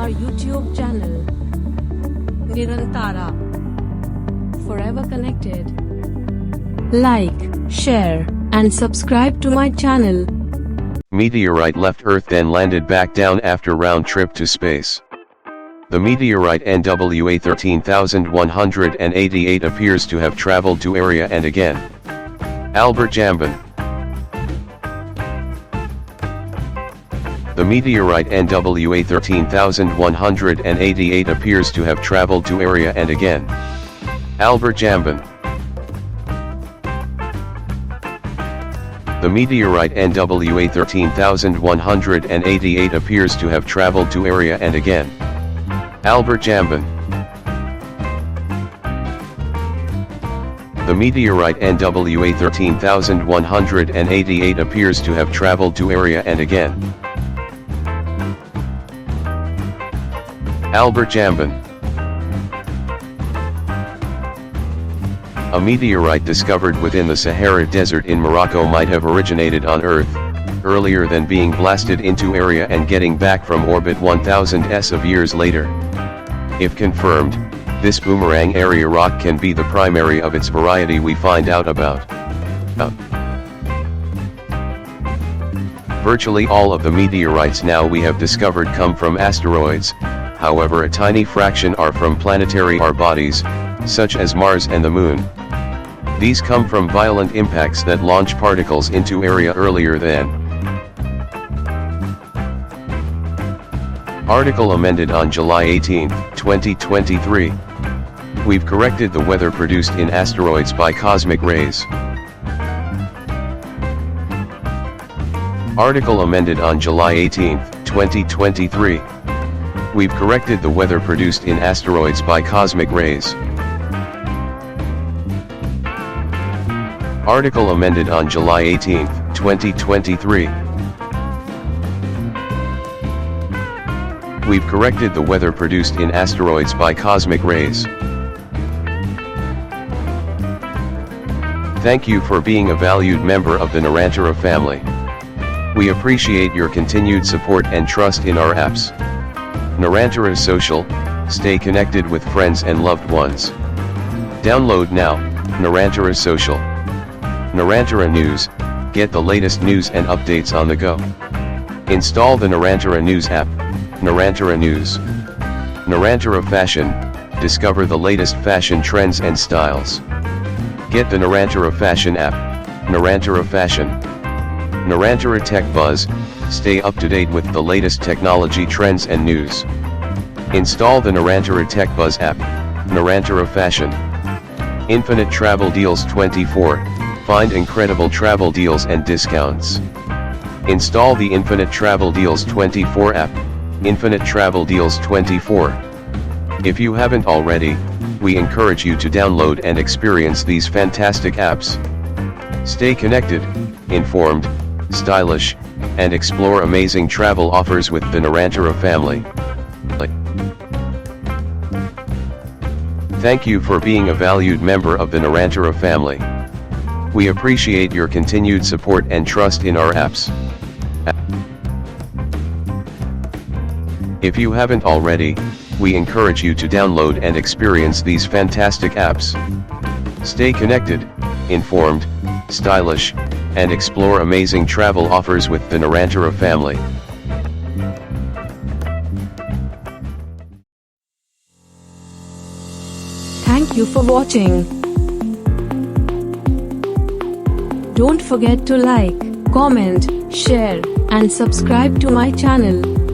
our YouTube channel. Nirantara. Forever connected. Like, share, and subscribe to my channel. Meteorite left Earth then landed back down after round trip to space. The meteorite NWA 13188 appears to have traveled to area and again. Albert Jambon. The meteorite NWA 13188 appears to have traveled to area and again. Albert Jambon. The meteorite NWA 13188 appears to have traveled to area and again. Albert Jambon. The meteorite NWA 13188 appears to have traveled to area and again. Albert Jambon. A meteorite discovered within the Sahara Desert in Morocco might have originated on Earth, earlier than being blasted into area and getting back from orbit 1000s of years later. If confirmed, this boomerang area rock can be the primary of its variety we find out about. Virtually all of the meteorites now we have discovered come from asteroids, however a tiny fraction are from planetary bodies, such as Mars and the Moon. These come from violent impacts that launch particles into area earlier than. Article amended on July 18, 2023. We've corrected the weather produced in asteroids by cosmic rays. Article amended on July 18, 2023. We've corrected the weather produced in asteroids by cosmic rays. Article amended on July 18, 2023. We've corrected the weather produced in asteroids by cosmic rays. Thank you for being a valued member of the Nirantara family. We appreciate your continued support and trust in our apps. Nirantara Social, stay connected with friends and loved ones. Download now, Nirantara Social. Nirantara News, get the latest news and updates on the go. Install the Nirantara News app, Nirantara News. Nirantara Fashion, discover the latest fashion trends and styles. Get the Nirantara Fashion app, Nirantara Fashion. Nirantara Tech Buzz, stay up to date with the latest technology trends and news. Install the Nirantara Tech Buzz app, Nirantara Fashion. Infinite Travel Deals 24, find incredible travel deals and discounts. Install the Infinite Travel Deals 24 app, Infinite Travel Deals 24. If you haven't already, we encourage you to download and experience these fantastic apps. Stay connected, informed, stylish, and explore amazing travel offers with the Nirantara family. Thank you for being a valued member of the Nirantara family. We appreciate your continued support and trust in our apps. If you haven't already, we encourage you to download and experience these fantastic apps. Stay connected, informed, stylish, and explore amazing travel offers with the Nirantara family. Thank you for watching. Don't forget to like, comment, share, and subscribe to my channel.